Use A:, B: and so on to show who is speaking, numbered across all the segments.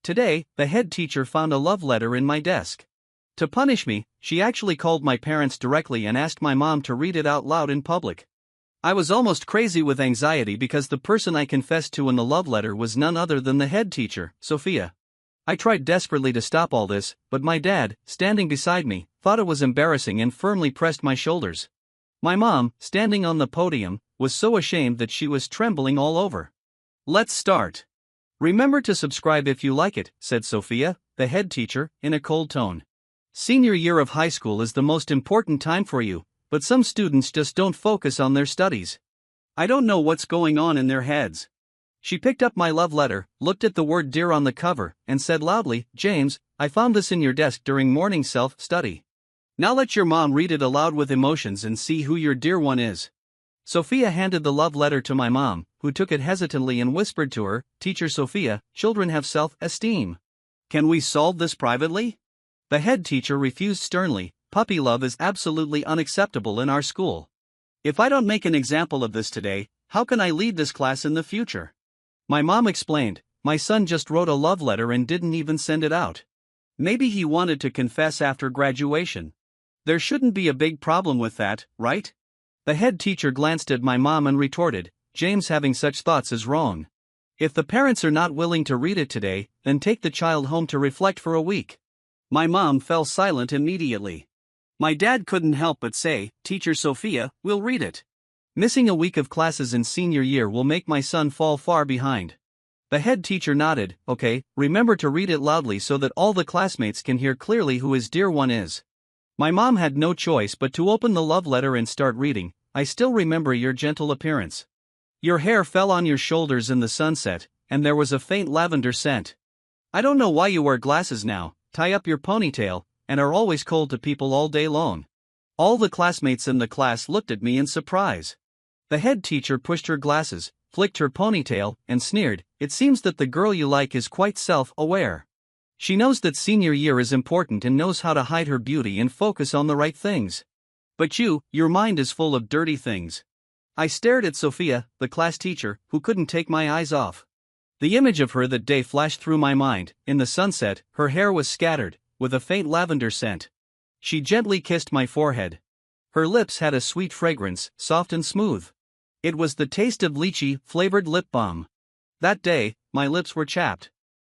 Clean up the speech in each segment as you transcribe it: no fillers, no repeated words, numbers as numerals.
A: Today, the head teacher found a love letter in my desk. To punish me, she actually called my parents directly and asked my mom to read it out loud in public. I was almost crazy with anxiety because the person I confessed to in the love letter was none other than the head teacher, Sophia. I tried desperately to stop all this, but my dad, standing beside me, thought it was embarrassing and firmly pressed my shoulders. My mom, standing on the podium, was so ashamed that she was trembling all over. Let's start. Remember to subscribe if you like it, said Sophia, the head teacher, in a cold tone. Senior year of high school is the most important time for you, but some students just don't focus on their studies. I don't know what's going on in their heads. She picked up my love letter, looked at the word dear on the cover, and said loudly, James, I found this in your desk during morning self-study. Now let your mom read it aloud with emotions and see who your dear one is. Sophia handed the love letter to my mom, who took it hesitantly and whispered to her, Teacher Sophia, children have self-esteem. Can we solve this privately? The head teacher refused sternly. Puppy love is absolutely unacceptable in our school. If I don't make an example of this today, how can I lead this class in the future? My mom explained, my son just wrote a love letter and didn't even send it out. Maybe he wanted to confess after graduation. There shouldn't be a big problem with that, right? The head teacher glanced at my mom and retorted, James having such thoughts is wrong. If the parents are not willing to read it today, then take the child home to reflect for a week. My mom fell silent immediately. My dad couldn't help but say, Teacher Sophia, we'll read it. Missing a week of classes in senior year will make my son fall far behind. The head teacher nodded, okay, remember to read it loudly so that all the classmates can hear clearly who his dear one is. My mom had no choice but to open the love letter and start reading. I still remember your gentle appearance. Your hair fell on your shoulders in the sunset, and there was a faint lavender scent. I don't know why you wear glasses now, tie up your ponytail, and are always cold to people all day long. All the classmates in the class looked at me in surprise. The head teacher pushed her glasses, flicked her ponytail, and sneered, it seems that the girl you like is quite self-aware. She knows that senior year is important and knows how to hide her beauty and focus on the right things. But your mind is full of dirty things. I stared at Sophia, the class teacher, who couldn't take my eyes off. The image of her that day flashed through my mind. In the sunset, her hair was scattered, with a faint lavender scent. She gently kissed my forehead. Her lips had a sweet fragrance, soft and smooth. It was the taste of lychee-flavored lip balm. That day, my lips were chapped.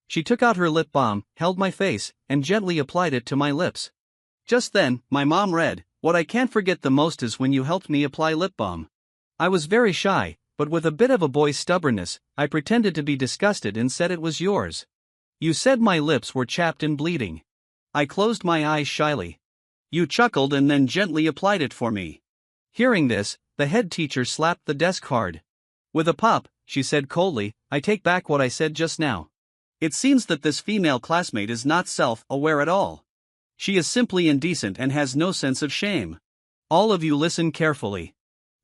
A: She took out her lip balm, held my face, and gently applied it to my lips. Just then, my mom read, what I can't forget the most is when you helped me apply lip balm. I was very shy, but with a bit of a boy's stubbornness, I pretended to be disgusted and said it was yours. You said my lips were chapped and bleeding. I closed my eyes shyly. You chuckled and then gently applied it for me. Hearing this, the head teacher slapped the desk hard. With a pop, she said coldly, I take back what I said just now. It seems that this female classmate is not self-aware at all. She is simply indecent and has no sense of shame. All of you listen carefully.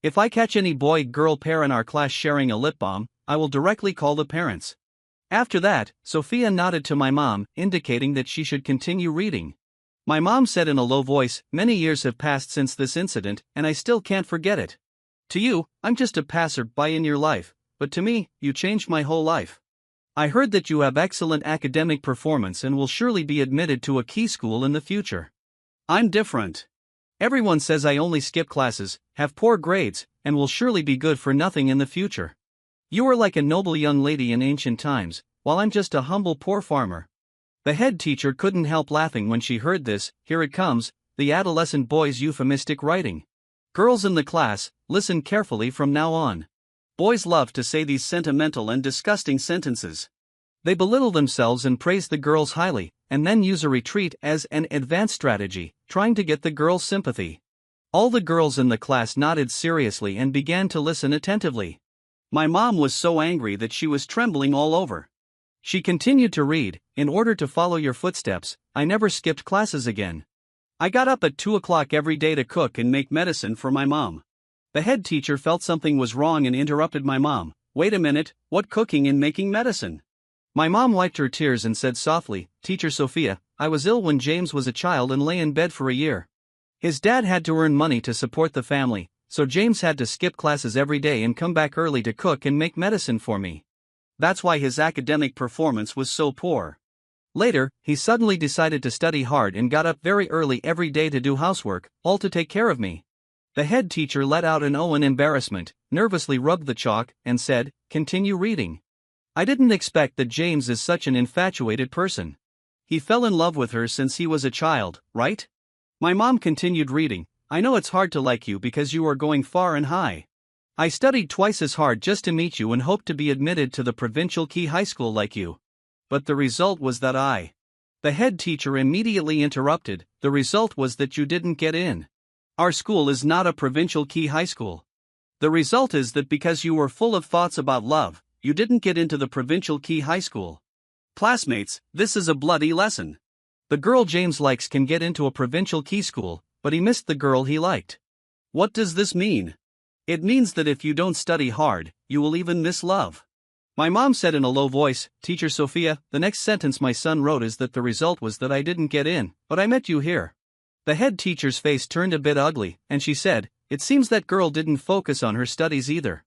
A: If I catch any boy-girl pair in our class sharing a lip balm, I will directly call the parents. After that, Sophia nodded to my mom, indicating that she should continue reading. My mom said in a low voice, many years have passed since this incident, and I still can't forget it. To you, I'm just a passer-by in your life, but to me, you changed my whole life. I heard that you have excellent academic performance and will surely be admitted to a key school in the future. I'm different. Everyone says I only skip classes, have poor grades, and will surely be good for nothing in the future. You are like a noble young lady in ancient times, while I'm just a humble poor farmer. The head teacher couldn't help laughing when she heard this. Here it comes, the adolescent boy's euphemistic writing. Girls in the class, listen carefully from now on. Boys love to say these sentimental and disgusting sentences. They belittle themselves and praise the girls highly, and then use a retreat as an advanced strategy, trying to get the girls' sympathy. All the girls in the class nodded seriously and began to listen attentively. My mom was so angry that she was trembling all over. She continued to read, in order to follow your footsteps, I never skipped classes again. I got up at 2 o'clock every day to cook and make medicine for my mom. The head teacher felt something was wrong and interrupted my mom. Wait a minute, what cooking and making medicine? My mom wiped her tears and said softly, Teacher Sophia, I was ill when James was a child and lay in bed for a year. His dad had to earn money to support the family, so James had to skip classes every day and come back early to cook and make medicine for me. That's why his academic performance was so poor. Later, he suddenly decided to study hard and got up very early every day to do housework, all to take care of me. The head teacher let out an "oh" in embarrassment, nervously rubbed the chalk, and said, "Continue reading." I didn't expect that James is such an infatuated person. He fell in love with her since he was a child, right? My mom continued reading. I know it's hard to like you because you are going far and high. I studied twice as hard just to meet you and hoped to be admitted to the provincial key high school like you. But the result was that The head teacher immediately interrupted. The result was that you didn't get in. Our school is not a provincial key high school. The result is that because you were full of thoughts about love, you didn't get into the provincial key high school. Classmates, this is a bloody lesson. The girl James likes can get into a provincial key school, but he missed the girl he liked. What does this mean? It means that if you don't study hard, you will even miss love. My mom said in a low voice, "Teacher Sophia, the next sentence my son wrote is that the result was that I didn't get in, but I met you here." The head teacher's face turned a bit ugly, and she said, "It seems that girl didn't focus on her studies either.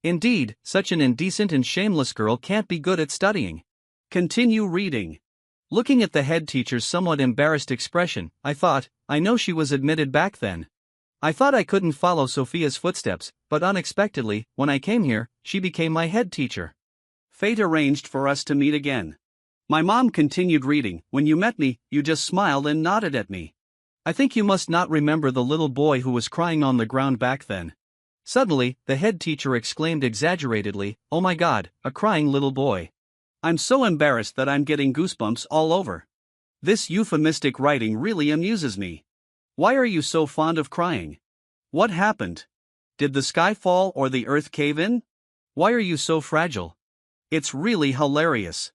A: Indeed, such an indecent and shameless girl can't be good at studying. Continue reading." Looking at the head teacher's somewhat embarrassed expression, I thought, I know she was admitted back then. I thought I couldn't follow Sophia's footsteps, but unexpectedly, when I came here, she became my head teacher. Fate arranged for us to meet again. My mom continued reading. When you met me, you just smiled and nodded at me. I think you must not remember the little boy who was crying on the ground back then. Suddenly, the head teacher exclaimed exaggeratedly, "Oh my God, a crying little boy. I'm so embarrassed that I'm getting goosebumps all over. This euphemistic writing really amuses me. Why are you so fond of crying? What happened? Did the sky fall or the earth cave in? Why are you so fragile? It's really hilarious."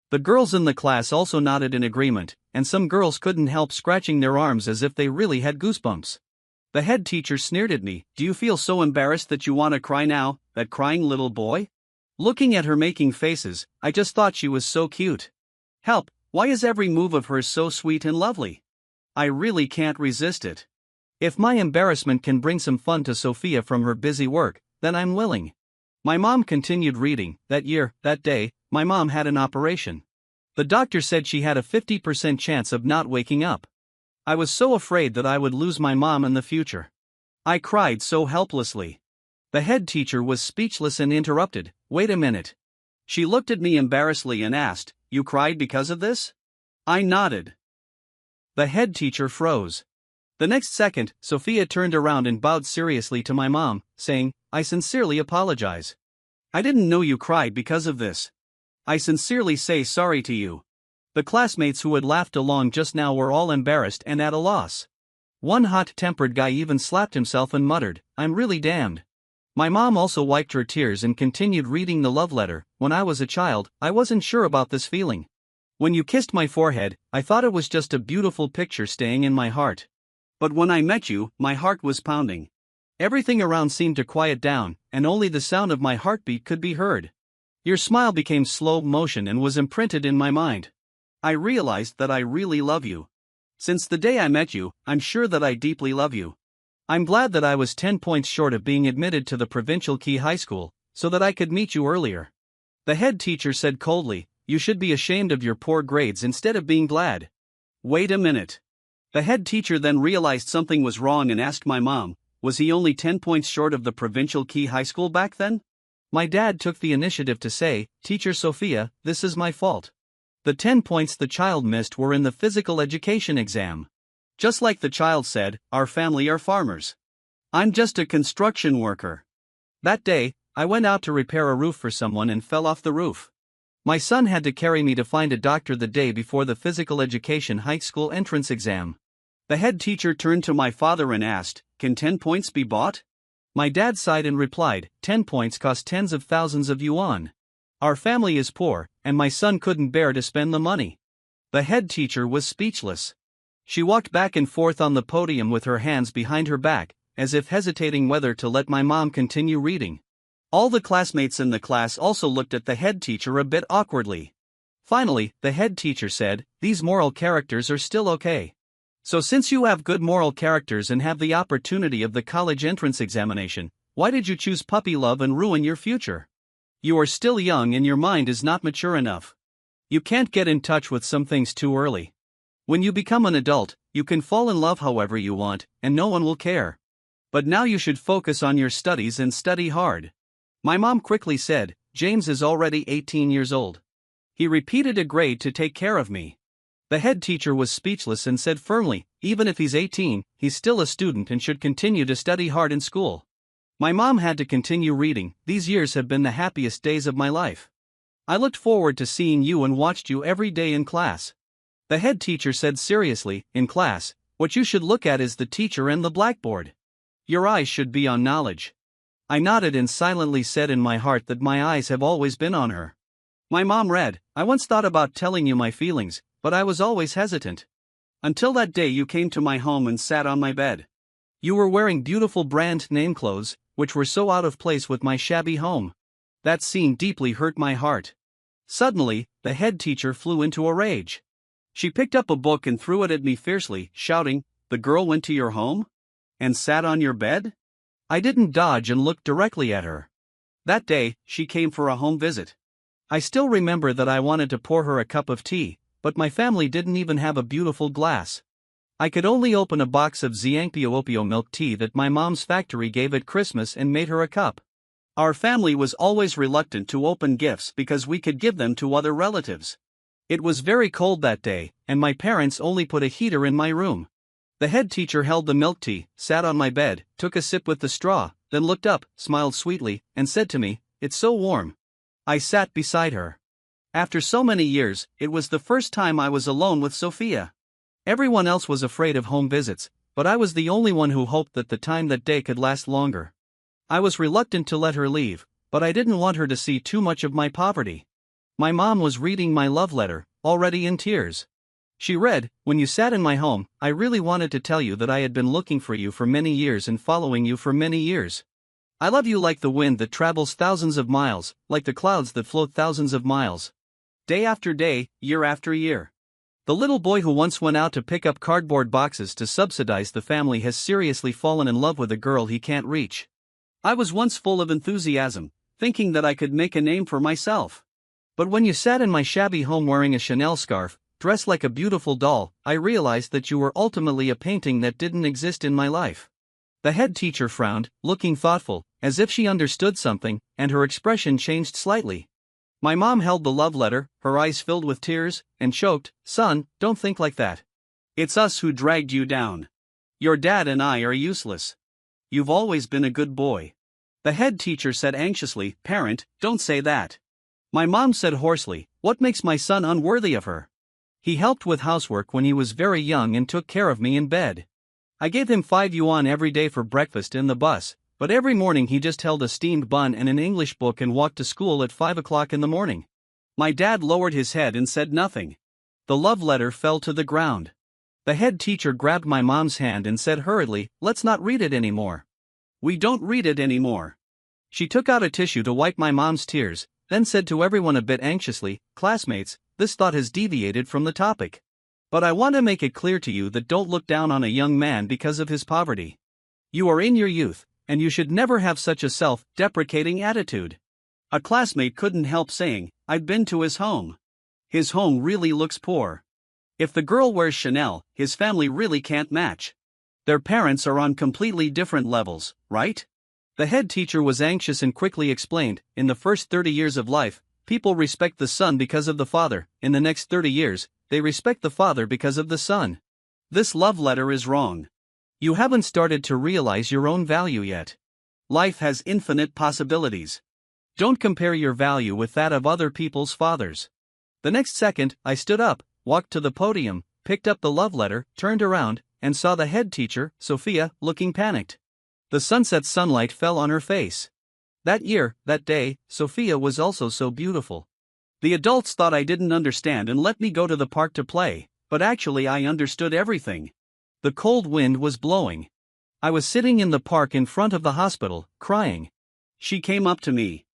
A: The girls in the class also nodded in agreement, and some girls couldn't help scratching their arms as if they really had goosebumps. The head teacher sneered at me. "Do you feel so embarrassed that you want to cry now, that crying little boy?" Looking at her making faces, I just thought she was so cute. Help, why is every move of hers so sweet and lovely? I really can't resist it. If my embarrassment can bring some fun to Sophia from her busy work, then I'm willing. My mom continued reading. That year, that day, my mom had an operation. The doctor said she had a 50% chance of not waking up. I was so afraid that I would lose my mom in the future. I cried so helplessly. The head teacher was speechless and interrupted. "Wait a minute." She looked at me embarrassedly and asked, "You cried because of this?" I nodded. The head teacher froze. The next second, Sophia turned around and bowed seriously to my mom, saying, "I sincerely apologize. I didn't know you cried because of this. I sincerely say sorry to you." The classmates who had laughed along just now were all embarrassed and at a loss. One hot-tempered guy even slapped himself and muttered, "I'm really damned." My mom also wiped her tears and continued reading the love letter. "When I was a child, I wasn't sure about this feeling. When you kissed my forehead, I thought it was just a beautiful picture staying in my heart. But when I met you, my heart was pounding. Everything around seemed to quiet down, and only the sound of my heartbeat could be heard. Your smile became slow motion and was imprinted in my mind. I realized that I really love you. Since the day I met you, I'm sure that I deeply love you. I'm glad that I was 10 points short of being admitted to the provincial key high school, so that I could meet you earlier." The head teacher said coldly, "You should be ashamed of your poor grades instead of being glad." Wait a minute. The head teacher then realized something was wrong and asked my mom, was he only 10 points short of the provincial key high school back then? My dad took the initiative to say, "Teacher Sophia, this is my fault. The 10 points the child missed were in the physical education exam. Just like the child said, our family are farmers. I'm just a construction worker. That day, I went out to repair a roof for someone and fell off the roof. My son had to carry me to find a doctor the day before the physical education high school entrance exam." The head teacher turned to my father and asked, "Can 10 points be bought?" My dad sighed and replied, "10 points cost tens of thousands of yuan. Our family is poor, and my son couldn't bear to spend the money." The head teacher was speechless. She walked back and forth on the podium with her hands behind her back, as if hesitating whether to let my mom continue reading. All the classmates in the class also looked at the head teacher a bit awkwardly. Finally, the head teacher said, "These moral characters are still okay. So since you have good moral characters and have the opportunity of the college entrance examination, why did you choose puppy love and ruin your future? You are still young and your mind is not mature enough. You can't get in touch with some things too early. When you become an adult, you can fall in love however you want, and no one will care. But now you should focus on your studies and study hard. My mom quickly said, James is already 18 years old. He repeated a grade to take care of me. The head teacher was speechless and said firmly, even if he's 18, he's still a student and should continue to study hard in school. My mom had to continue reading. These years have been the happiest days of my life. I looked forward to seeing you and watched you every day in class. The head teacher said seriously, in class, what you should look at is the teacher and the blackboard. Your eyes should be on knowledge. I nodded and silently said in my heart that my eyes have always been on her. My mom read, I once thought about telling you my feelings, but I was always hesitant. Until that day you came to my home and sat on my bed. You were wearing beautiful brand name clothes, which were so out of place with my shabby home. That scene deeply hurt my heart. Suddenly, the head teacher flew into a rage. She picked up a book and threw it at me fiercely, shouting, The girl went to your home? And sat on your bed? I didn't dodge and looked directly at her. That day, she came for a home visit. I still remember that I wanted to pour her a cup of tea, but my family didn't even have a beautiful glass. I could only open a box of Xiangpiopio milk tea that my mom's factory gave at Christmas and made her a cup. Our family was always reluctant to open gifts because we could give them to other relatives. It was very cold that day, and my parents only put a heater in my room. The head teacher held the milk tea, sat on my bed, took a sip with the straw, then looked up, smiled sweetly, and said to me, It's so warm. I sat beside her. After so many years, it was the first time I was alone with Sophia. Everyone else was afraid of home visits, but I was the only one who hoped that the time that day could last longer. I was reluctant to let her leave, but I didn't want her to see too much of my poverty. My mom was reading my love letter, already in tears. She read, When you sat in my home, I really wanted to tell you that I had been looking for you for many years and following you for many years. I love you like the wind that travels thousands of miles, like the clouds that float thousands of miles. Day after day, year after year. The little boy who once went out to pick up cardboard boxes to subsidize the family has seriously fallen in love with a girl he can't reach. I was once full of enthusiasm, thinking that I could make a name for myself. But when you sat in my shabby home wearing a Chanel scarf, dressed like a beautiful doll, I realized that you were ultimately a painting that didn't exist in my life. The head teacher frowned, looking thoughtful, as if she understood something, and her expression changed slightly. My mom held the love letter, her eyes filled with tears, and choked, Son, don't think like that. It's us who dragged you down. Your dad and I are useless. You've always been a good boy. The head teacher said anxiously, Parent, don't say that. My mom said hoarsely, What makes my son unworthy of her? He helped with housework when he was very young and took care of me in bed. I gave him 5 yuan every day for breakfast in the bus, but every morning he just held a steamed bun and an English book and walked to school at 5 o'clock in the morning. My dad lowered his head and said nothing. The love letter fell to the ground. The head teacher grabbed my mom's hand and said hurriedly, Let's not read it anymore. We don't read it anymore. She took out a tissue to wipe my mom's tears, then said to everyone a bit anxiously, Classmates, this thought has deviated from the topic. But I want to make it clear to you that don't look down on a young man because of his poverty. You are in your youth, and you should never have such a self-deprecating attitude. A classmate couldn't help saying, I've been to his home. His home really looks poor. If the girl wears Chanel, his family really can't match. Their parents are on completely different levels, right? The head teacher was anxious and quickly explained, In the first 30 years of life, people respect the son because of the father. In the next 30 years, they respect the father because of the son. This love letter is wrong. You haven't started to realize your own value yet. Life has infinite possibilities. Don't compare your value with that of other people's fathers. The next second, I stood up, walked to the podium, picked up the love letter, turned around, and saw the head teacher, Sophia, looking panicked. The sunset sunlight fell on her face. That year, that day, Sophia was also so beautiful. The adults thought I didn't understand and let me go to the park to play, but actually I understood everything. The cold wind was blowing. I was sitting in the park in front of the hospital, crying. She came up to me.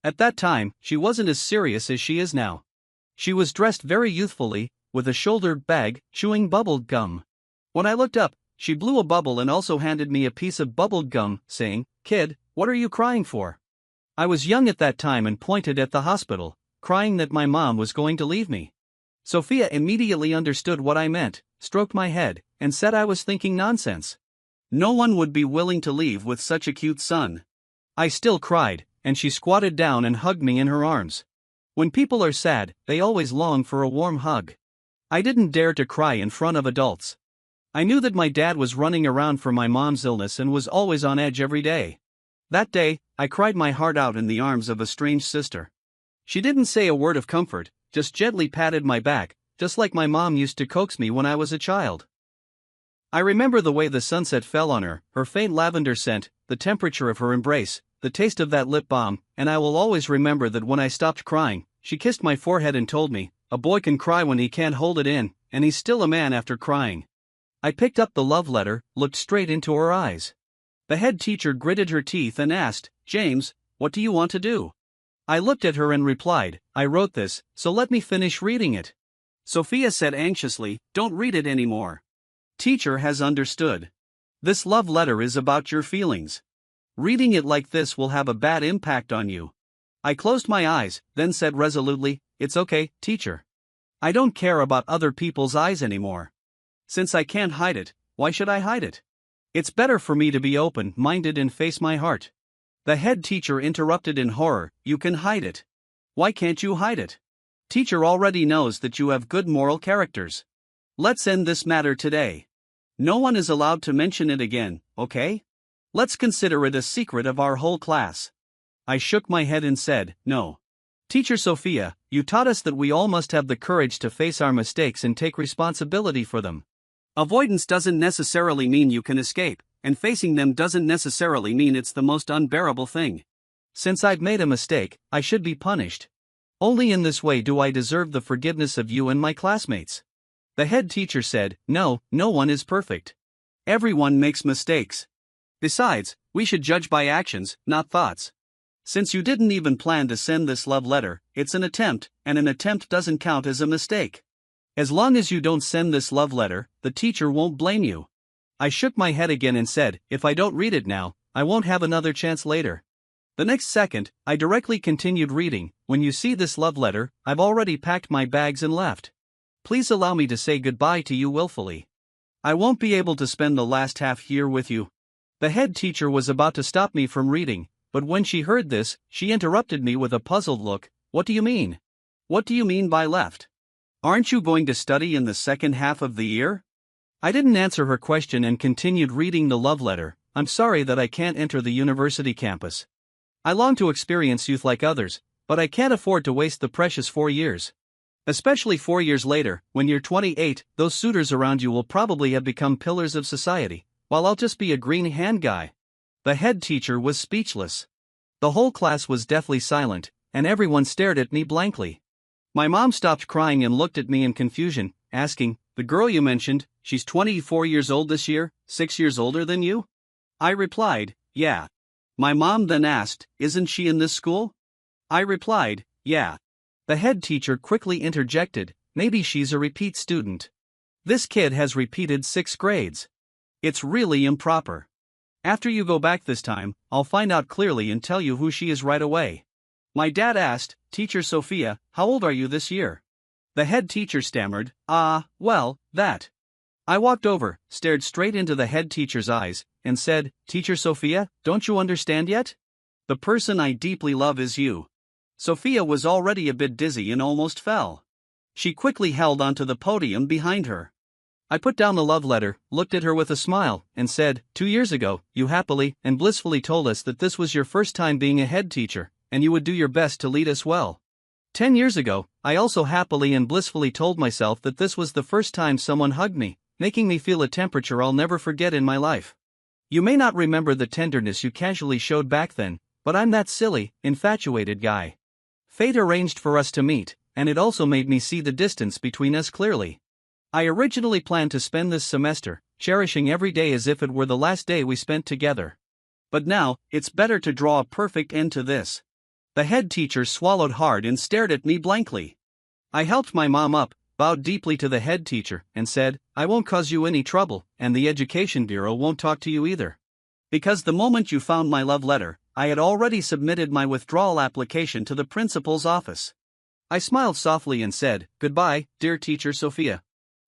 A: At that time, she wasn't as serious as she is now. She was dressed very youthfully, with a shoulder bag, chewing bubbled gum. When I looked up, she blew a bubble and also handed me a piece of bubbled gum, saying, Kid, what are you crying for? I was young at that time and pointed at the hospital, crying that my mom was going to leave me. Sophia immediately understood what I meant, stroked my head, and said I was thinking nonsense. No one would be willing to leave with such a cute son. I still cried, and she squatted down and hugged me in her arms. When people are sad, they always long for a warm hug. I didn't dare to cry in front of adults. I knew that my dad was running around for my mom's illness and was always on edge every day. That day, I cried my heart out in the arms of a strange sister. She didn't say a word of comfort, just gently patted my back, just like my mom used to coax me when I was a child. I remember the way the sunset fell on her, her faint lavender scent, the temperature of her embrace, the taste of that lip balm, and I will always remember that when I stopped crying, she kissed my forehead and told me, "A boy can cry when he can't hold it in, and he's still a man after crying." I picked up the love letter, looked straight into her eyes. The head teacher gritted her teeth and asked, "James, what do you want to do?" I looked at her and replied, "I wrote this, so let me finish reading it." Sophia said anxiously, "Don't read it anymore. Teacher has understood. This love letter is about your feelings. Reading it like this will have a bad impact on you." I closed my eyes, then said resolutely, "It's okay, teacher. I don't care about other people's eyes anymore. Since I can't hide it, why should I hide it? It's better for me to be open-minded and face my heart." The head teacher interrupted in horror, "You can hide it. Why can't you hide it? Teacher already knows that you have good moral characters. Let's end this matter today. No one is allowed to mention it again, okay? Let's consider it a secret of our whole class." I shook my head and said, "No. Teacher Sophia, you taught us that we all must have the courage to face our mistakes and take responsibility for them. Avoidance doesn't necessarily mean you can escape, and facing them doesn't necessarily mean it's the most unbearable thing. Since I've made a mistake, I should be punished. Only in this way do I deserve the forgiveness of you and my classmates." The head teacher said, "No, no one is perfect. Everyone makes mistakes. Besides, we should judge by actions, not thoughts. Since you didn't even plan to send this love letter, it's an attempt, and an attempt doesn't count as a mistake. As long as you don't send this love letter, the teacher won't blame you." I shook my head again and said, "If I don't read it now, I won't have another chance later." The next second, I directly continued reading, "When you see this love letter, I've already packed my bags and left. Please allow me to say goodbye to you willfully. I won't be able to spend the last half year with you." The head teacher was about to stop me from reading, but when she heard this, she interrupted me with a puzzled look. "What do you mean? What do you mean by left? Aren't you going to study in the second half of the year?" I didn't answer her question and continued reading the love letter. "I'm sorry that I can't enter the university campus. I long to experience youth like others, but I can't afford to waste the precious 4 years. Especially 4 years later, when you're 28, those suitors around you will probably have become pillars of society, while I'll just be a green hand guy." The head teacher was speechless. The whole class was deathly silent, and everyone stared at me blankly. My mom stopped crying and looked at me in confusion, asking, "The girl you mentioned, she's 24 years old this year, 6 years older than you?" I replied, "Yeah." My mom then asked, "Isn't she in this school?" I replied, "Yeah." The head teacher quickly interjected, "Maybe she's a repeat student. This kid has repeated 6 grades. It's really improper. After you go back this time, I'll find out clearly and tell you who she is right away." My dad asked, "Teacher Sophia, how old are you this year?" The head teacher stammered, well, that." I walked over, stared straight into the head teacher's eyes, and said, "Teacher Sophia, don't you understand yet? The person I deeply love is you." Sophia was already a bit dizzy and almost fell. She quickly held onto the podium behind her. I put down the love letter, looked at her with a smile, and said, 2 years ago, you happily and blissfully told us that this was your first time being a head teacher, and you would do your best to lead us well. 10 years ago, I also happily and blissfully told myself that this was the first time someone hugged me, making me feel a temperature I'll never forget in my life. You may not remember the tenderness you casually showed back then, but I'm that silly, infatuated guy. Fate arranged for us to meet, and it also made me see the distance between us clearly. I originally planned to spend this semester, cherishing every day as if it were the last day we spent together. But now, it's better to draw a perfect end to this." The head teacher swallowed hard and stared at me blankly. I helped my mom up, bowed deeply to the head teacher, and said, "I won't cause you any trouble, and the Education Bureau won't talk to you either. Because the moment you found my love letter, I had already submitted my withdrawal application to the principal's office. I smiled softly and said, "Goodbye, dear teacher Sophia."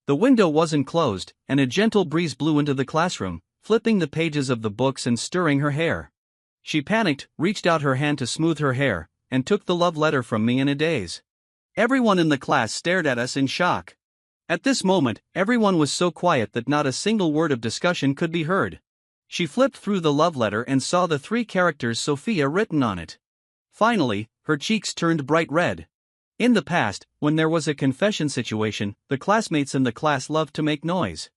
A: The window wasn't closed, and a gentle breeze blew into the classroom, flipping the pages of the books and stirring her hair. She panicked, reached out her hand to smooth her hair, and took the love letter from me in a daze. Everyone in the class stared at us in shock. At this moment, everyone was so quiet that not a single word of discussion could be heard. She flipped through the love letter and saw the 3 characters Sophia written on it. Finally, her cheeks turned bright red. In the past, when there was a confession situation, the classmates in the class loved to make noise.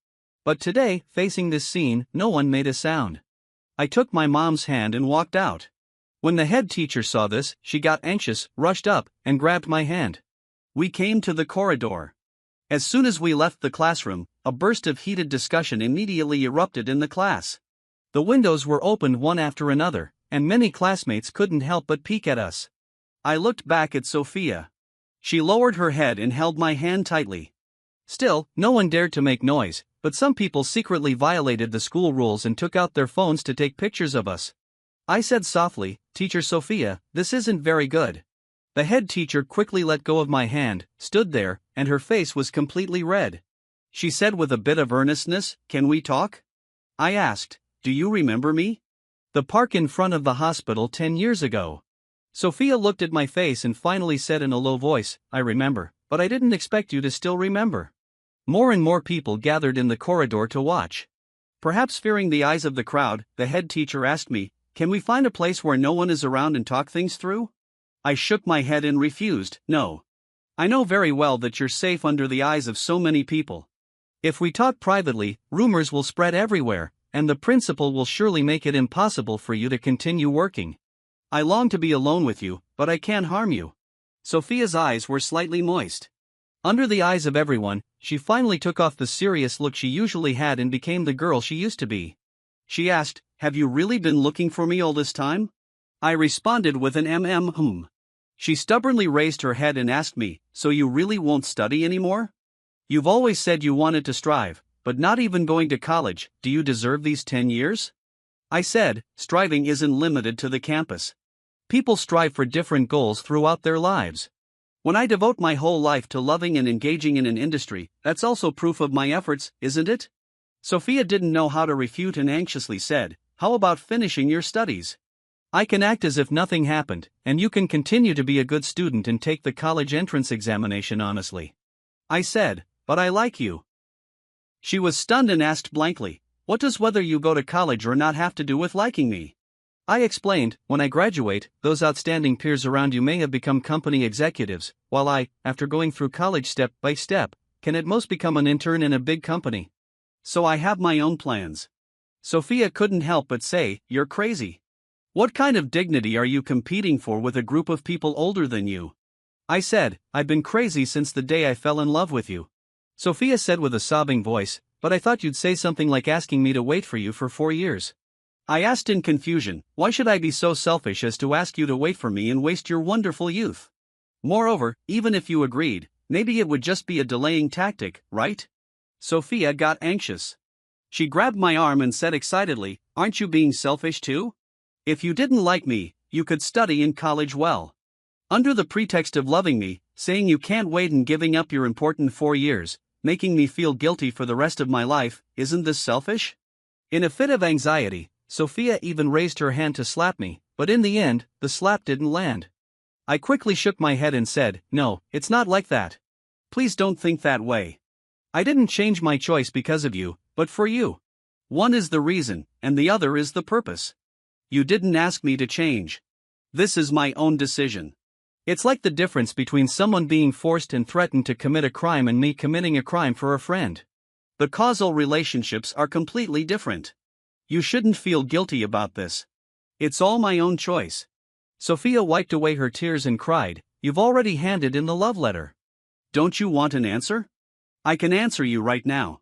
A: But today, facing this scene, no one made a sound. I took my mom's hand and walked out. When the head teacher saw this, she got anxious, rushed up, and grabbed my hand. We came to the corridor. As soon as we left the classroom, a burst of heated discussion immediately erupted in the class. The windows were opened one after another, and many classmates couldn't help but peek at us. I looked back at Sophia. She lowered her head and held my hand tightly. Still, no one dared to make noise, but some people secretly violated the school rules and took out their phones to take pictures of us. I said softly, "Teacher Sophia, this isn't very good." The head teacher quickly let go of my hand, stood there, and her face was completely red. She said with a bit of earnestness, "Can we talk?" I asked, "Do you remember me?" "The park in front of the hospital 10 years ago." Sophia looked at my face and finally said in a low voice, "I remember, but I didn't expect you to still remember." More and more people gathered in the corridor to watch. Perhaps fearing the eyes of the crowd, the head teacher asked me, "Can we find a place where no one is around and talk things through?" I shook my head and refused, "No. I know very well that you're safe under the eyes of so many people. If we talk privately, rumors will spread everywhere, and the principal will surely make it impossible for you to continue working. I long to be alone with you, but I can't harm you." Sophia's eyes were slightly moist. Under the eyes of everyone, she finally took off the serious look she usually had and became the girl she used to be. She asked, "Have you really been looking for me all this time?" I responded with an hmm. She stubbornly raised her head and asked me, "So you really won't study anymore? You've always said you wanted to strive, but not even going to college, do you deserve these 10 years? I said, "Striving isn't limited to the campus. People strive for different goals throughout their lives. When I devote my whole life to loving and engaging in an industry, that's also proof of my efforts, isn't it?" Sophia didn't know how to refute and anxiously said, "How about finishing your studies? I can act as if nothing happened, and you can continue to be a good student and take the college entrance examination honestly." I said, "But I like you." She was stunned and asked blankly, "What does whether you go to college or not have to do with liking me?" I explained, "When I graduate, those outstanding peers around you may have become company executives, while I, after going through college step by step, can at most become an intern in a big company. So I have my own plans." Sophia couldn't help but say, "You're crazy. What kind of dignity are you competing for with a group of people older than you?" I said, "I've been crazy since the day I fell in love with you." Sophia said with a sobbing voice, "But I thought you'd say something like asking me to wait for you for 4 years. I asked in confusion, "Why should I be so selfish as to ask you to wait for me and waste your wonderful youth? Moreover, even if you agreed, maybe it would just be a delaying tactic, right?" Sophia got anxious. She grabbed my arm and said excitedly, "Aren't you being selfish too? If you didn't like me, you could study in college well. Under the pretext of loving me, saying you can't wait and giving up your important 4 years, making me feel guilty for the rest of my life, isn't this selfish?" In a fit of anxiety, Sophia even raised her hand to slap me, but in the end, the slap didn't land. I quickly shook my head and said, "No, it's not like that. Please don't think that way. I didn't change my choice because of you, but for you. One is the reason, and the other is the purpose. You didn't ask me to change. This is my own decision. It's like the difference between someone being forced and threatened to commit a crime and me committing a crime for a friend. The causal relationships are completely different. You shouldn't feel guilty about this. It's all my own choice." Sophia wiped away her tears and cried, "You've already handed in the love letter. Don't you want an answer? I can answer you right now.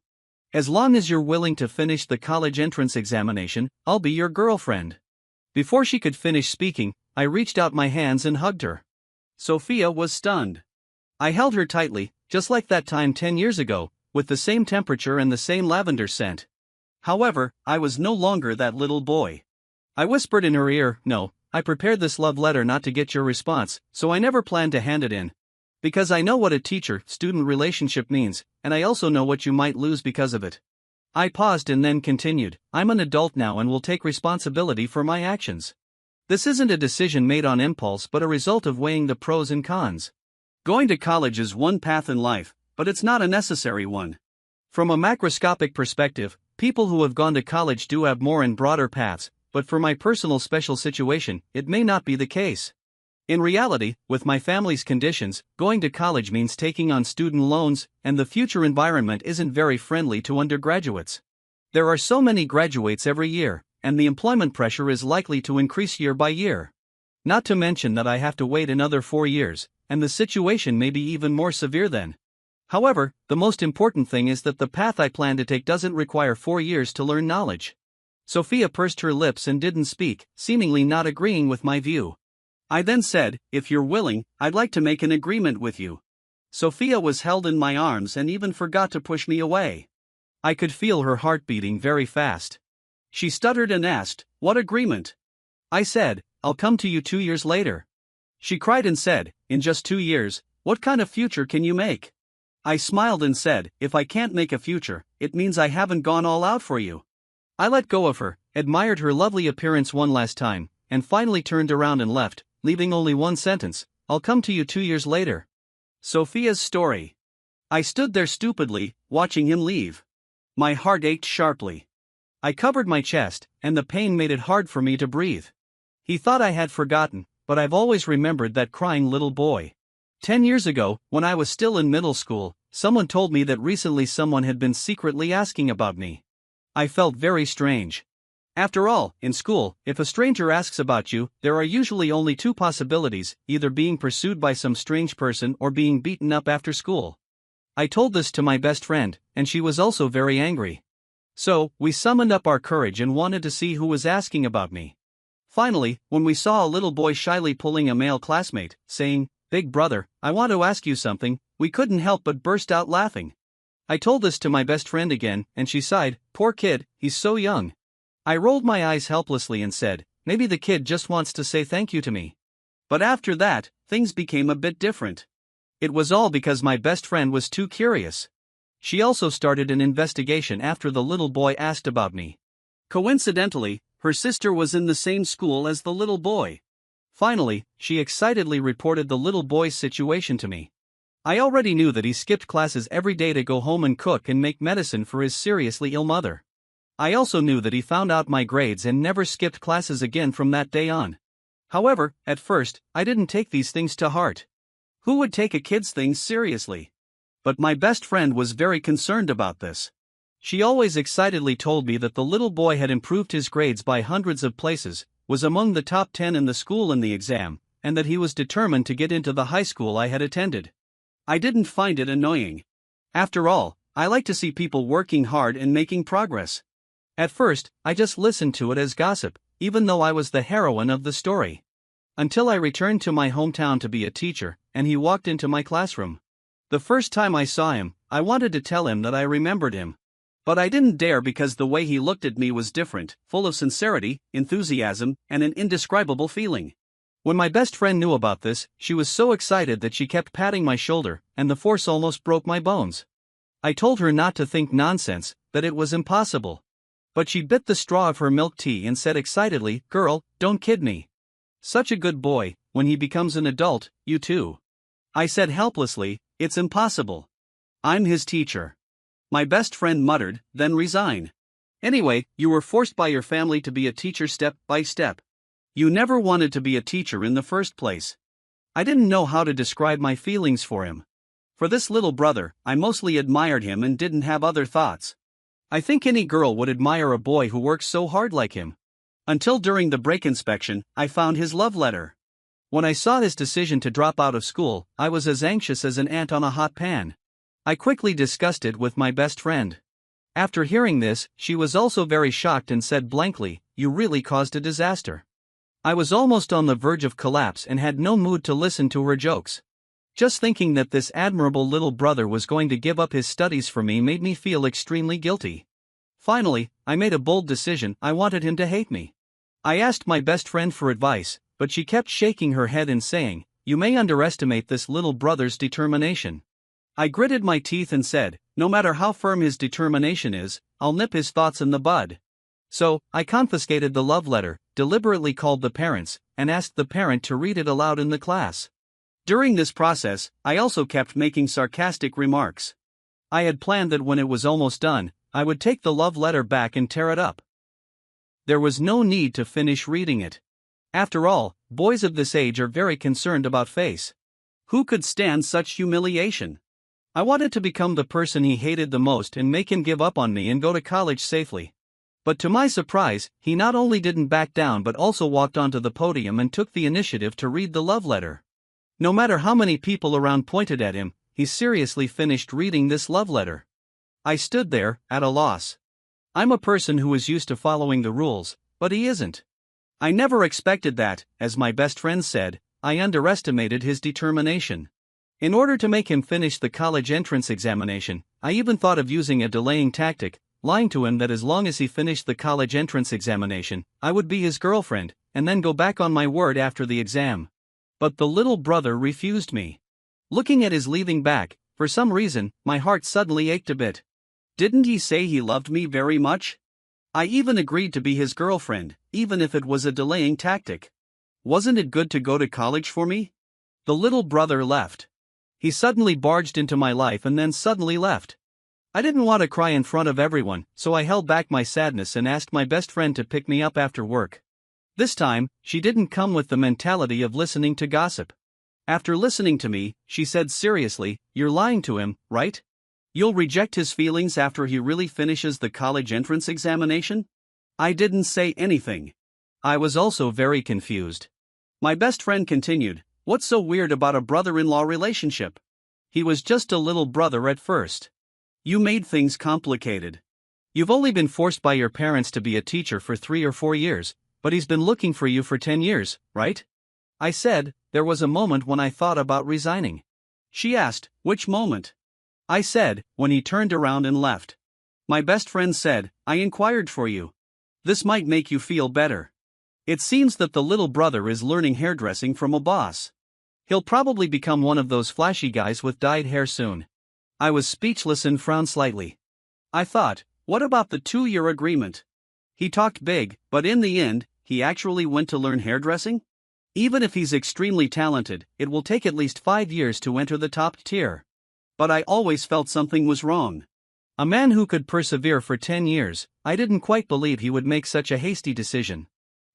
A: As long as you're willing to finish the college entrance examination, I'll be your girlfriend." Before she could finish speaking, I reached out my hands and hugged her. Sophia was stunned. I held her tightly, just like that time 10 years ago, with the same temperature and the same lavender scent. However, I was no longer that little boy. I whispered in her ear, "No, I prepared this love letter not to get your response, so I never planned to hand it in. Because I know what a teacher-student relationship means, and I also know what you might lose because of it. I paused and then continued, I'm an adult now and will take responsibility for my actions. This isn't a decision made on impulse but a result of weighing the pros and cons. Going to college is one path in life, but it's not a necessary one. From a macroscopic perspective, people who have gone to college do have more and broader paths, but for my personal special situation, it may not be the case. In reality, with my family's conditions, going to college means taking on student loans, and the future environment isn't very friendly to undergraduates. There are so many graduates every year, and the employment pressure is likely to increase year by year. Not to mention that I have to wait another 4 years, and the situation may be even more severe then. However, the most important thing is that the path I plan to take doesn't require 4 years to learn knowledge. Sophia pursed her lips and didn't speak, seemingly not agreeing with my view. I then said, if you're willing, I'd like to make an agreement with you. Sophia was held in my arms and even forgot to push me away. I could feel her heart beating very fast. She stuttered and asked, what agreement? I said, I'll come to you 2 years later. She cried and said, in just 2 years, what kind of future can you make? I smiled and said, if I can't make a future, it means I haven't gone all out for you. I let go of her, admired her lovely appearance one last time, and finally turned around and left, leaving only one sentence, I'll come to you 2 years later. Sophia's story. I stood there stupidly, watching him leave. My heart ached sharply. I covered my chest, and the pain made it hard for me to breathe. He thought I had forgotten, but I've always remembered that crying little boy. 10 years ago, when I was still in middle school, someone told me that recently someone had been secretly asking about me. I felt very strange. After all, in school, if a stranger asks about you, there are usually only 2 possibilities, either being pursued by some strange person or being beaten up after school. I told this to my best friend, and she was also very angry. So, we summoned up our courage and wanted to see who was asking about me. Finally, when we saw a little boy shyly pulling a male classmate, saying, Big brother, I want to ask you something, we couldn't help but burst out laughing. I told this to my best friend again, and she sighed, poor kid, he's so young. I rolled my eyes helplessly and said, maybe the kid just wants to say thank you to me. But after that, things became a bit different. It was all because my best friend was too curious. She also started an investigation after the little boy asked about me. Coincidentally, her sister was in the same school as the little boy. Finally, she excitedly reported the little boy's situation to me. I already knew that he skipped classes every day to go home and cook and make medicine for his seriously ill mother. I also knew that he found out my grades and never skipped classes again from that day on. However, at first, I didn't take these things to heart. Who would take a kid's things seriously? But my best friend was very concerned about this. She always excitedly told me that the little boy had improved his grades by hundreds of places, was among the top 10 in the school in the exam, and that he was determined to get into the high school I had attended. I didn't find it annoying. After all, I like to see people working hard and making progress. At first, I just listened to it as gossip, even though I was the heroine of the story. Until I returned to my hometown to be a teacher, and he walked into my classroom. The first time I saw him, I wanted to tell him that I remembered him. But I didn't dare because the way he looked at me was different, full of sincerity, enthusiasm, and an indescribable feeling. When my best friend knew about this, she was so excited that she kept patting my shoulder, and the force almost broke my bones. I told her not to think nonsense, that it was impossible. But she bit the straw of her milk tea and said excitedly, Girl, don't kid me. Such a good boy, when he becomes an adult, you too. I said helplessly, It's impossible. I'm his teacher. My best friend muttered, then resign. Anyway, you were forced by your family to be a teacher step by step. You never wanted to be a teacher in the first place. I didn't know how to describe my feelings for him. For this little brother, I mostly admired him and didn't have other thoughts. I think any girl would admire a boy who works so hard like him. Until during the break inspection, I found his love letter. When I saw his decision to drop out of school, I was as anxious as an ant on a hot pan. I quickly discussed it with my best friend. After hearing this, she was also very shocked and said blankly, You really caused a disaster. I was almost on the verge of collapse and had no mood to listen to her jokes. Just thinking that this admirable little brother was going to give up his studies for me made me feel extremely guilty. Finally, I made a bold decision. I wanted him to hate me. I asked my best friend for advice, but she kept shaking her head and saying, you may underestimate this little brother's determination. I gritted my teeth and said, no matter how firm his determination is, I'll nip his thoughts in the bud. So, I confiscated the love letter, deliberately called the parents, and asked the parent to read it aloud in the class. During this process, I also kept making sarcastic remarks. I had planned that when it was almost done, I would take the love letter back and tear it up. There was no need to finish reading it. After all, boys of this age are very concerned about face. Who could stand such humiliation? I wanted to become the person he hated the most and make him give up on me and go to college safely. But to my surprise, he not only didn't back down but also walked onto the podium and took the initiative to read the love letter. No matter how many people around pointed at him, he seriously finished reading this love letter. I stood there, at a loss. I'm a person who is used to following the rules, but he isn't. I never expected that, as my best friend said, I underestimated his determination. In order to make him finish the college entrance examination, I even thought of using a delaying tactic, lying to him that as long as he finished the college entrance examination, I would be his girlfriend, and then go back on my word after the exam. But the little brother refused me. Looking at his leaving back, for some reason, my heart suddenly ached a bit. Didn't he say he loved me very much? I even agreed to be his girlfriend, even if it was a delaying tactic. Wasn't it good to go to college for me? The little brother left. He suddenly barged into my life and then suddenly left. I didn't want to cry in front of everyone, so I held back my sadness and asked my best friend to pick me up after work. This time, she didn't come with the mentality of listening to gossip. After listening to me, she said seriously, "You're lying to him, right? You'll reject his feelings after he really finishes the college entrance examination?" I didn't say anything. I was also very confused. My best friend continued, "What's so weird about a brother-in-law relationship? He was just a little brother at first. You made things complicated. You've only been forced by your parents to be a teacher for 3 or 4 years, but he's been looking for you for 10 years, right?" I said, "There was a moment when I thought about resigning." She asked, "Which moment?" I said, "When he turned around and left." My best friend said, "I inquired for you. This might make you feel better. It seems that the little brother is learning hairdressing from a boss. He'll probably become one of those flashy guys with dyed hair soon." I was speechless and frowned slightly. I thought, what about the 2-year agreement? He talked big, but in the end, he actually went to learn hairdressing? Even if he's extremely talented, it will take at least 5 years to enter the top tier. But I always felt something was wrong. A man who could persevere for 10 years, I didn't quite believe he would make such a hasty decision.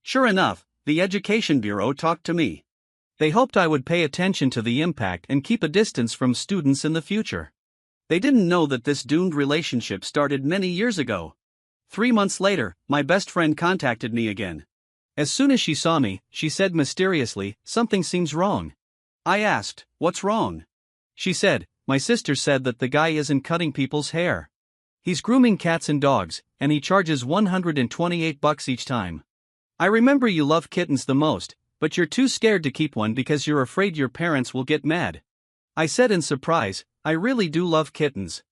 A: Sure enough, the Education Bureau talked to me. They hoped I would pay attention to the impact and keep a distance from students in the future. They didn't know that this doomed relationship started many years ago. 3 months later, my best friend contacted me again. As soon as she saw me, she said mysteriously, "Something seems wrong." I asked, "What's wrong?" She said, "My sister said that the guy isn't cutting people's hair. He's grooming cats and dogs, and he charges $128 each time. I remember you love kittens the most, but you're too scared to keep one because you're afraid your parents will get mad." I said in surprise, "I really do love kittens.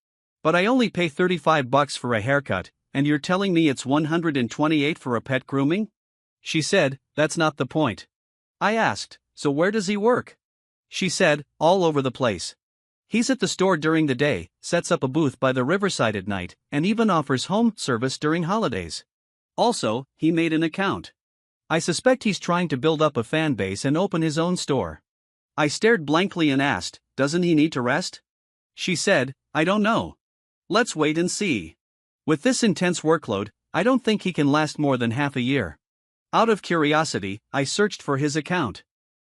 A: But I only pay $35 for a haircut, and you're telling me it's $128 for a pet grooming?" She said, "That's not the point." I asked, "So where does he work?" She said, "All over the place. He's at the store during the day, sets up a booth by the riverside at night, and even offers home service during holidays. Also, he made an account. I suspect he's trying to build up a fan base and open his own store." I stared blankly and asked, "Doesn't he need to rest?" She said, "I don't know. Let's wait and see. With this intense workload, I don't think he can last more than half a year." Out of curiosity, I searched for his account.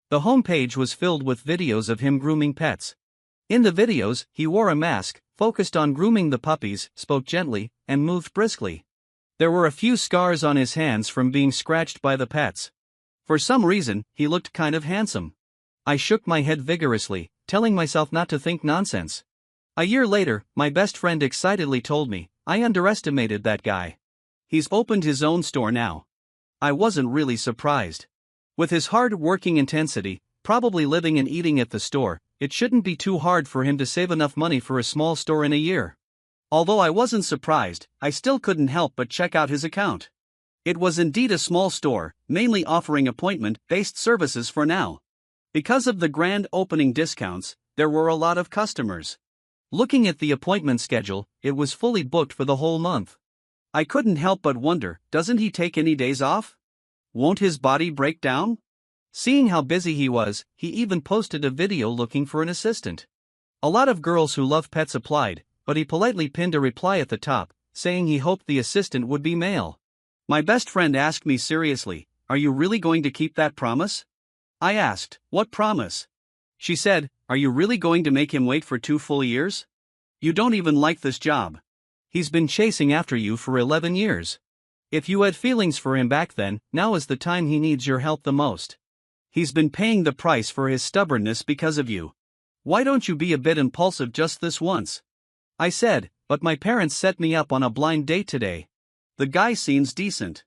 A: The homepage was filled with videos of him grooming pets. In the videos, he wore a mask, focused on grooming the puppies, spoke gently, and moved briskly. There were a few scars on his hands from being scratched by the pets. For some reason, he looked kind of handsome. I shook my head vigorously, telling myself not to think nonsense. A year later, my best friend excitedly told me, "I underestimated that guy. He's opened his own store now." I wasn't really surprised. With his hard-working intensity, probably living and eating at the store, it shouldn't be too hard for him to save enough money for a small store in a year. Although I wasn't surprised, I still couldn't help but check out his account. It was indeed a small store, mainly offering appointment-based services for now. Because of the grand opening discounts, there were a lot of customers. Looking at the appointment schedule, it was fully booked for the whole month. I couldn't help but wonder, doesn't he take any days off? Won't his body break down? Seeing how busy he was, he even posted a video looking for an assistant. A lot of girls who love pets applied, but he politely pinned a reply at the top, saying he hoped the assistant would be male. My best friend asked me seriously, "Are you really going to keep that promise?" I asked, "What promise?" She said, "Are you really going to make him wait for 2 full years? You don't even like this job. He's been chasing after you for 11 years. If you had feelings for him back then, now is the time he needs your help the most. He's been paying the price for his stubbornness because of you. Why don't you be a bit impulsive just this once?" I said, "But my parents set me up on a blind date today. The guy seems decent.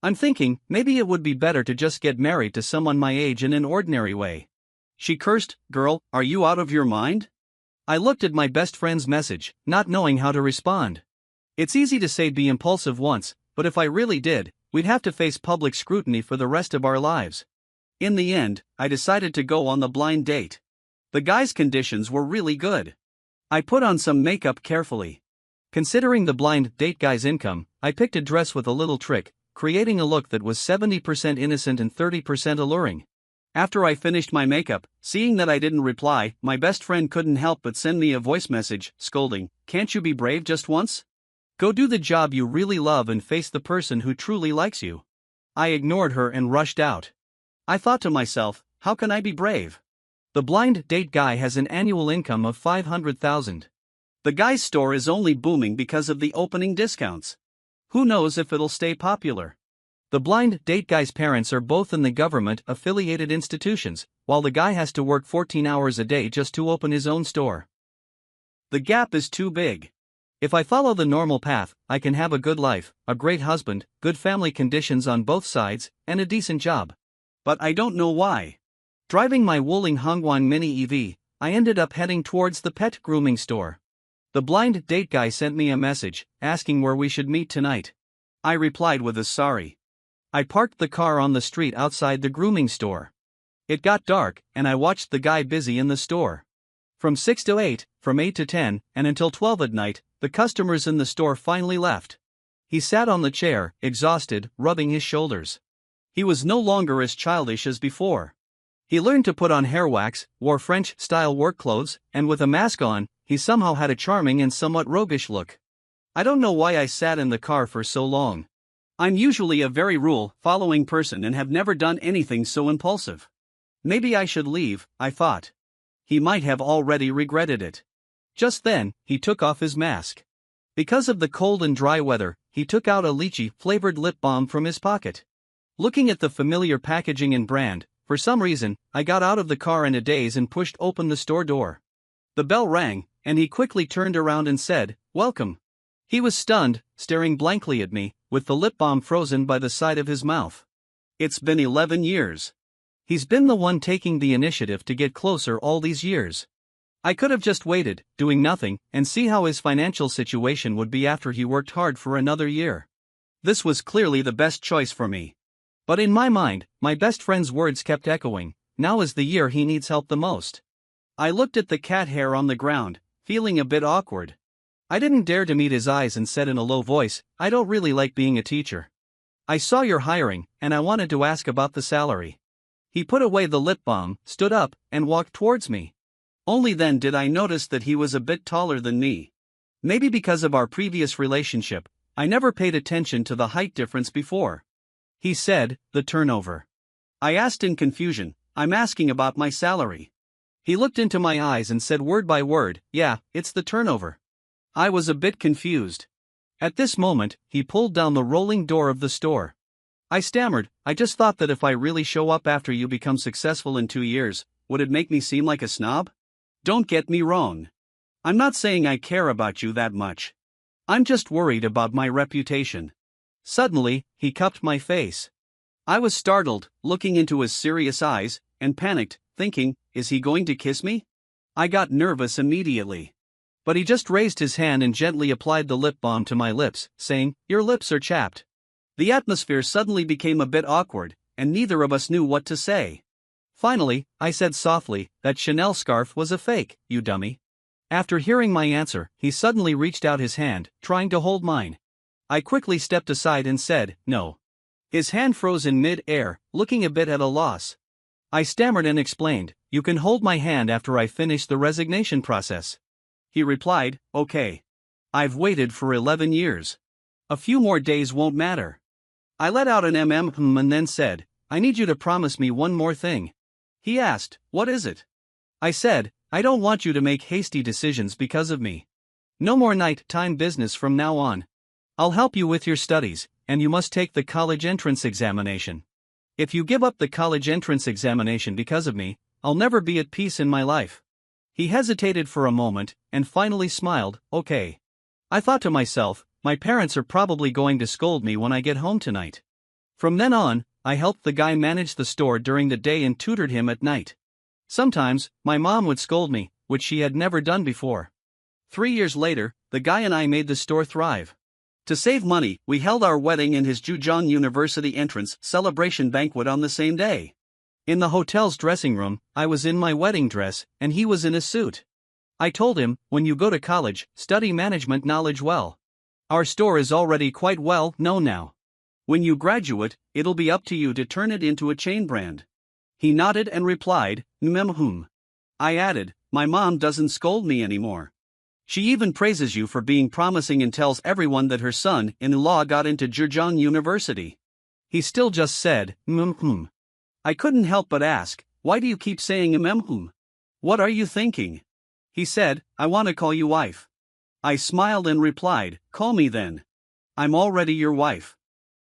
A: I'm thinking, maybe it would be better to just get married to someone my age in an ordinary way." She cursed, "Girl, are you out of your mind?" I looked at my best friend's message, not knowing how to respond. It's easy to say be impulsive once, but if I really did, we'd have to face public scrutiny for the rest of our lives. In the end, I decided to go on the blind date. The guy's conditions were really good. I put on some makeup carefully. Considering the blind date guy's income, I picked a dress with a little trick, creating a look that was 70% innocent and 30% alluring. After I finished my makeup, seeing that I didn't reply, my best friend couldn't help but send me a voice message, scolding, "Can't you be brave just once? Go do the job you really love and face the person who truly likes you." I ignored her and rushed out. I thought to myself, how can I be brave? The blind date guy has an annual income of $500,000. The guy's store is only booming because of the opening discounts. Who knows if it'll stay popular? The blind date guy's parents are both in the government-affiliated institutions, while the guy has to work 14 hours a day just to open his own store. The gap is too big. If I follow the normal path, I can have a good life, a great husband, good family conditions on both sides, and a decent job. But I don't know why. Driving my Wuling Hongguang Mini EV, I ended up heading towards the pet grooming store. The blind date guy sent me a message, asking where we should meet tonight. I replied with a sorry. I parked the car on the street outside the grooming store. It got dark, and I watched the guy busy in the store. From 6 to 8, from 8 to 10, and until 12 at night, the customers in the store finally left. He sat on the chair, exhausted, rubbing his shoulders. He was no longer as childish as before. He learned to put on hair wax, wore French-style work clothes, and with a mask on, he somehow had a charming and somewhat roguish look. I don't know why I sat in the car for so long. I'm usually a very rule-following person and have never done anything so impulsive. Maybe I should leave, I thought. He might have already regretted it. Just then, he took off his mask. Because of the cold and dry weather, he took out a lychee-flavored lip balm from his pocket. Looking at the familiar packaging and brand, for some reason, I got out of the car in a daze and pushed open the store door. The bell rang, and he quickly turned around and said, "Welcome." He was stunned, staring blankly at me, with the lip balm frozen by the side of his mouth. It's been 11 years. He's been the one taking the initiative to get closer all these years. I could have just waited, doing nothing, and see how his financial situation would be after he worked hard for another year. This was clearly the best choice for me. But in my mind, my best friend's words kept echoing, now is the year he needs help the most. I looked at the cat hair on the ground, feeling a bit awkward. I didn't dare to meet his eyes and said in a low voice, "I don't really like being a teacher. I saw you're hiring, and I wanted to ask about the salary." He put away the lip balm, stood up, and walked towards me. Only then did I notice that he was a bit taller than me. Maybe because of our previous relationship, I never paid attention to the height difference before. He said, "The turnover." I asked in confusion, "I'm asking about my salary." He looked into my eyes and said word by word, "Yeah, it's the turnover." I was a bit confused. At this moment, he pulled down the rolling door of the store. I stammered, "I just thought that if I really show up after you become successful in 2 years, would it make me seem like a snob? Don't get me wrong. I'm not saying I care about you that much. I'm just worried about my reputation." Suddenly, he cupped my face. I was startled, looking into his serious eyes, and panicked, thinking, is he going to kiss me? I got nervous immediately. But he just raised his hand and gently applied the lip balm to my lips, saying, "Your lips are chapped." The atmosphere suddenly became a bit awkward, and neither of us knew what to say. Finally, I said softly, that Chanel scarf was a fake, you dummy. After hearing my answer, he suddenly reached out his hand, trying to hold mine. I quickly stepped aside and said, no. His hand froze in mid-air, looking a bit at a loss. I stammered and explained, you can hold my hand after I finish the resignation process. He replied, okay. I've waited for 11 years. A few more days won't matter. I let out an and then said, I need you to promise me one more thing. He asked, what is it? I said, I don't want you to make hasty decisions because of me. No more night-time business from now on. I'll help you with your studies, and you must take the college entrance examination. If you give up the college entrance examination because of me, I'll never be at peace in my life. He hesitated for a moment, and finally smiled, okay. I thought to myself, my parents are probably going to scold me when I get home tonight. From then on, I helped the guy manage the store during the day and tutored him at night. Sometimes, my mom would scold me, which she had never done before. 3 years later, the guy and I made the store thrive. To save money, we held our wedding and his Zhejiang University entrance celebration banquet on the same day. In the hotel's dressing room, I was in my wedding dress, and he was in a suit. I told him, when you go to college, study management knowledge well. Our store is already quite well known now. When you graduate, it'll be up to you to turn it into a chain brand. He nodded and replied, I added, my mom doesn't scold me anymore. She even praises you for being promising and tells everyone that her son-in-law got into Zhejiang University. He still just said, I couldn't help but ask, why do you keep saying What are you thinking? He said, I want to call you wife. I smiled and replied, call me then. I'm already your wife.